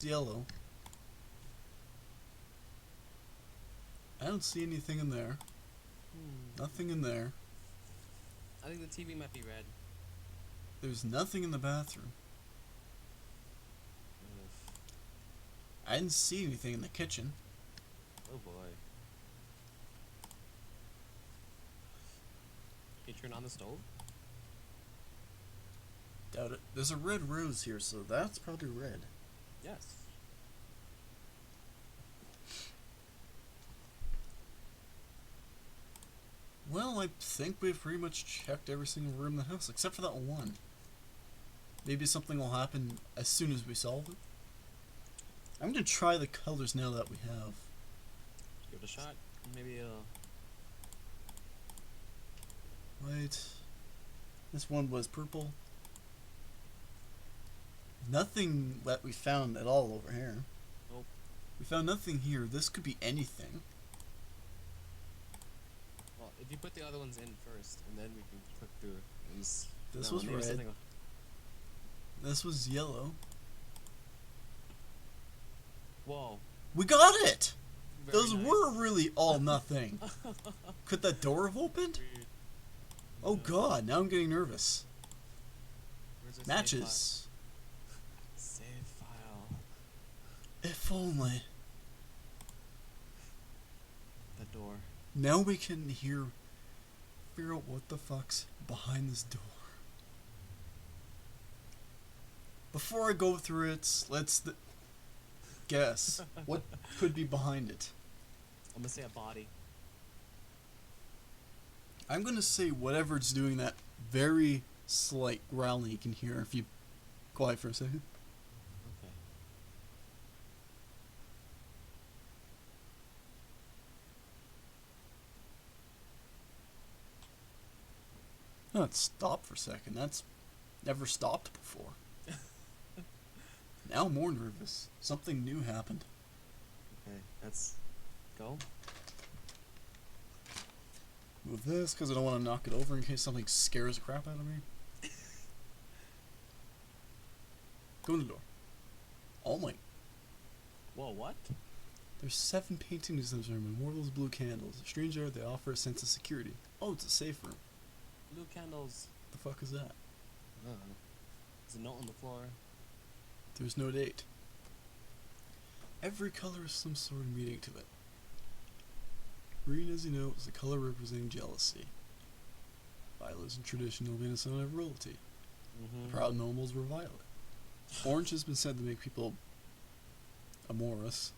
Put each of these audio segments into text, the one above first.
Yellow. I don't see anything in there. Nothing in there. I think the TV might be red. There's nothing in the bathroom. Oof. I didn't see anything in the kitchen. Oh boy. Can you turn on the stove? Doubt it. There's a red rose here, so that's probably red. Yes. Well, I think we've pretty much checked every single room in the house, except for that one. Maybe something will happen as soon as we solve it. I'm gonna try the colors now that we have. Give it a shot. Maybe it'll... Right. This one was purple. Nothing that we found at all over here. Nope. We found nothing here. This could be anything. Well, if you put the other ones in first, and then we can click through these... This No, was maybe red. something- This was yellow. Whoa. We got it! Very Those nice. were really all nothing. Could that door have opened? Oh No. god, now I'm getting nervous. Where's our Matches. Save file? If only. The door. Now we can figure out what the fuck's behind this door. Before I go through it, let's guess what could be behind it. I'm gonna say a body. I'm gonna say whatever's doing that very slight growling you can hear if you quiet for a second. Okay. No, it stopped for a second. That's never stopped before. Now I'm more nervous. Something new happened. Okay, let's go. Move this because I don't want to knock it over in case something scares the crap out of me. Go in the door. Oh my. Whoa, what? There's 7 paintings in this room and more of those blue candles. Strange air, they offer a sense of security. Oh, it's a safe room. Blue candles. The fuck is that? I don't know. There's a note on the floor. There's no date. Every color has some sort of meaning to it. Green, as you know, is the color representing jealousy. Violet is a traditional Venus sign of royalty. Mm-hmm. Proud nobles were violet. Orange has been said to make people amorous.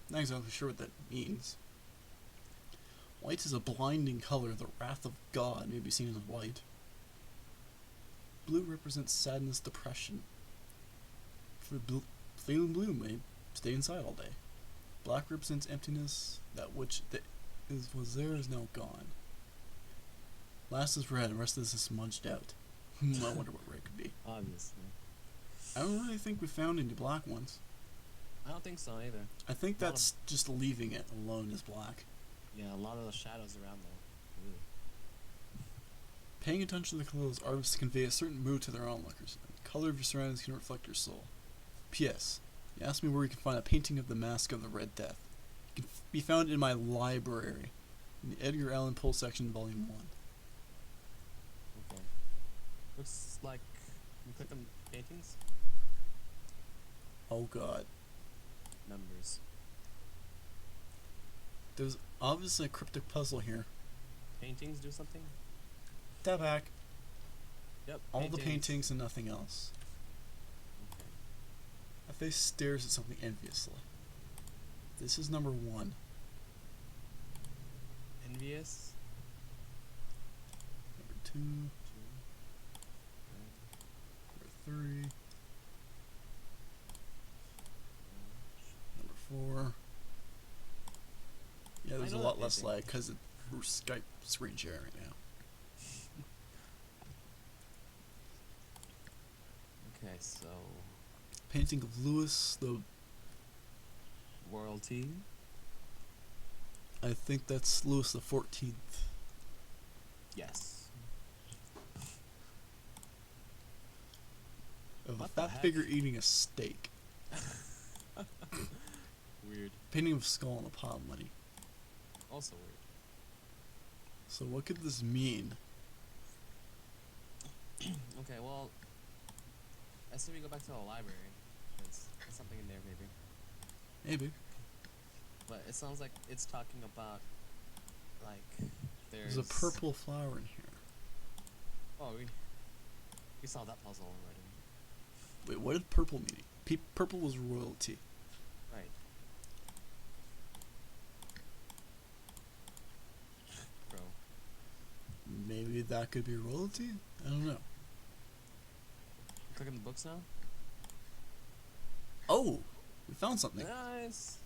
Not exactly sure what that means. White is a blinding color. The wrath of God may be seen in white. Blue represents sadness, depression. Feeling blue may stay inside all day. Black represents emptiness. That which was there is now gone. Last is red, and the rest of this is smudged out. I wonder what red could be. Obviously. I don't really think we found any black ones. I don't think so either. I think Lot of- that's just leaving it alone as black. Yeah, a lot of the shadows around though. Ooh. Paying attention to the clothes, artists convey a certain mood to their onlookers. The color of your surroundings can reflect your soul. P.S. You asked me where you can find a painting of the Mask of the Red Death. It can be found in my library, in the Edgar Allan Poe section, Volume 1. Okay. Looks like you click on paintings. Oh god. Numbers. There's obviously a cryptic puzzle here. Paintings do something. Tap back. Yep. All the paintings and nothing else. Okay. My face stares at something enviously. This is number 1. Envious. Number 2. Number 3. Number 4. Yeah, there's I a know lot that less painting. lag because we're Skype screen sharing right now. Okay, so Painting of Lewis, the royalty. I think that's Louis the 14th. Yes. Of a What the fat heck? figure eating a steak. Painting of a skull on a pile of money. Also weird. So what could this mean? Okay, well, I say we go back to the library. There's something in there, maybe. Maybe. But it sounds like it's talking about, like, There's a purple flower in here. Oh, we saw that puzzle already. Wait, what did purple mean? Purple was royalty. Right. Bro. Maybe that could be royalty? I don't know. Clicking the books now? Oh! We found something. Nice!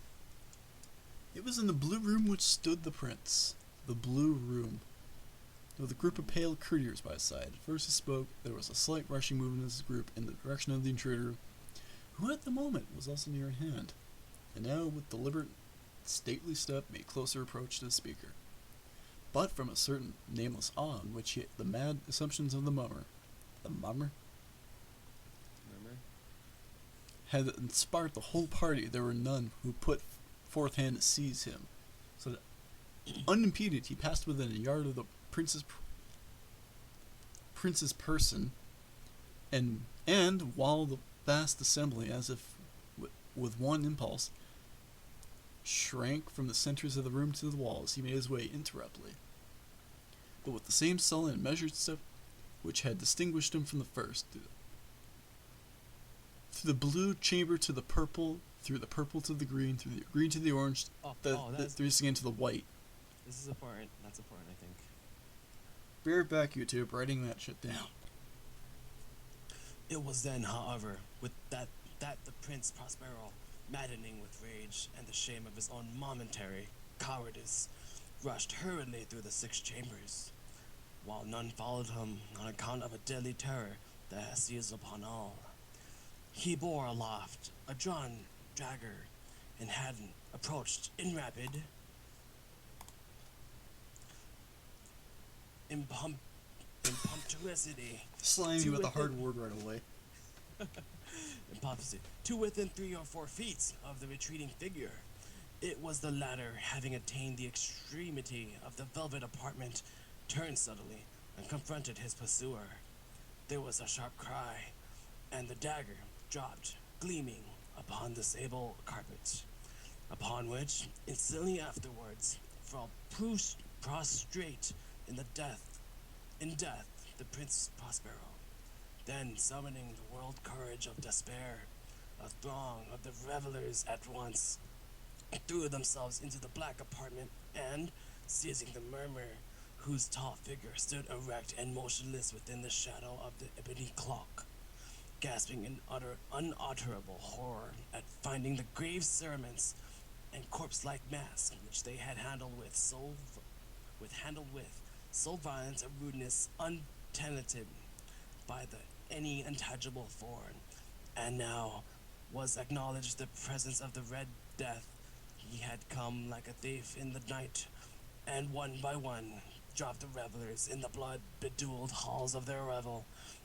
It was in the blue room which stood the prince. The blue room. With a group of pale courtiers by his side. First he spoke, there was a slight rushing movement of his group in the direction of the intruder, who at the moment was also near at hand, and now with deliberate, stately step made closer approach to the speaker. But from a certain nameless awe in which the mad assumptions of the mummer, Remember? had inspired the whole party, there were none who put forth hand to seize him, so that unimpeded he passed within a yard of the prince's person, and while the vast assembly, as if with one impulse, shrank from the centers of the room to the walls, he made his way interruptedly, but with the same sullen and measured step which had distinguished him from the first, through the blue chamber to the purple, through the purple to the green, through the green to the orange, through again to the white. This is important. That's important, I think. Be right back, YouTube, writing that shit down. It was then, however, with that the Prince Prospero, maddening with rage and the shame of his own momentary cowardice, rushed hurriedly through the 6 chambers, while none followed him on account of a deadly terror that has seized upon all. He bore aloft a drawn dagger and had approached in rapid impetuosity. Slam you with a hard word right away. To within 3 or 4 feet of the retreating figure. It was the latter, having attained the extremity of the velvet apartment, turned suddenly and confronted his pursuer. There was a sharp cry, and the dagger dropped, gleaming, upon the sable carpet, upon which, instantly afterwards, fell prostrate in death, the Prince Prospero. Then, summoning the world courage of despair, a throng of the revelers at once threw themselves into the black apartment and, seizing the murmur, whose tall figure stood erect and motionless within the shadow of the ebony clock, gasping in unutterable horror at finding the grave cerements and corpse-like mask which they had handled with so violent a rudeness untenanted by any intangible form, and now was acknowledged the presence of the Red Death. He had come like a thief in the night, and one by one dropped the revelers in the blood-bedewed halls of their revel,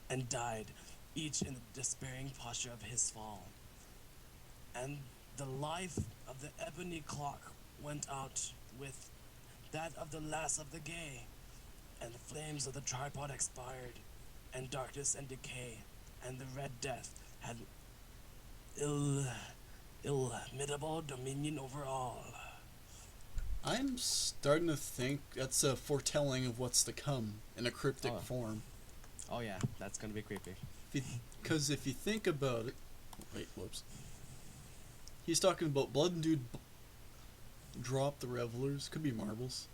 and died, each in the despairing posture of his fall. And the life of the ebony clock went out with that of the last of the gay, and the flames of the tripod expired, and darkness and decay, and the Red Death had illimitable dominion over all. I'm starting to think that's a foretelling of what's to come in a cryptic form. Oh yeah, that's gonna be creepy. Because if you think about it... Wait, whoops. He's talking about blood and dude drop the revelers. Could be marbles.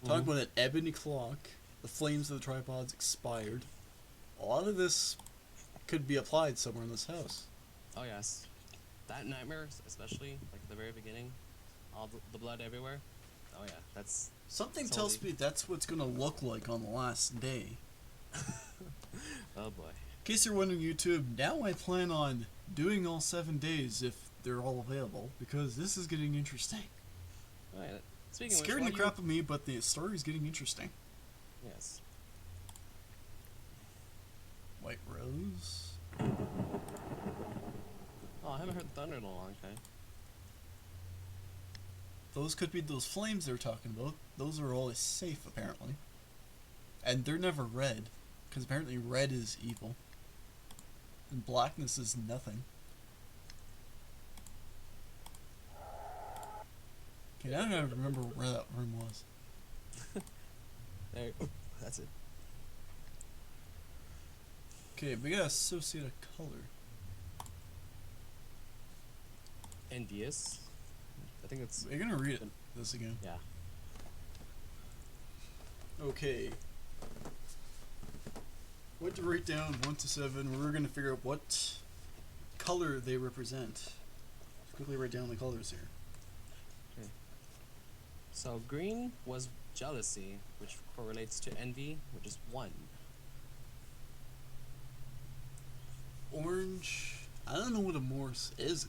Talking about an ebony clock. The flames of the tripods expired. A lot of this could be applied somewhere in this house. Oh yes. That nightmare, especially, like at the very beginning, all the blood everywhere. Oh yeah, that's... Something tells me that's what's going to look like on the last day. Oh boy. In case you're wondering, YouTube, now I plan on doing all 7 days if they're all available, because this is getting interesting. Alright, speaking It's of scaring which, the crap out of me, but the story's getting interesting. Yes. White Rose. Oh, I haven't heard thunder in a long time. Those could be those flames they're talking about. Those are always safe, apparently. And they're never red, because apparently red is evil. And blackness is nothing. Okay, now I gotta remember where that room was. There, that's it. Okay, we gotta associate a color. Envious. I think it's We're gonna read this again. yeah. Okay. What to write down 1 to 7? We're gonna figure out what color they represent. Let's quickly write down the colors here. So green was jealousy, which correlates to envy, which is 1. Orange. I don't know what a Morse is.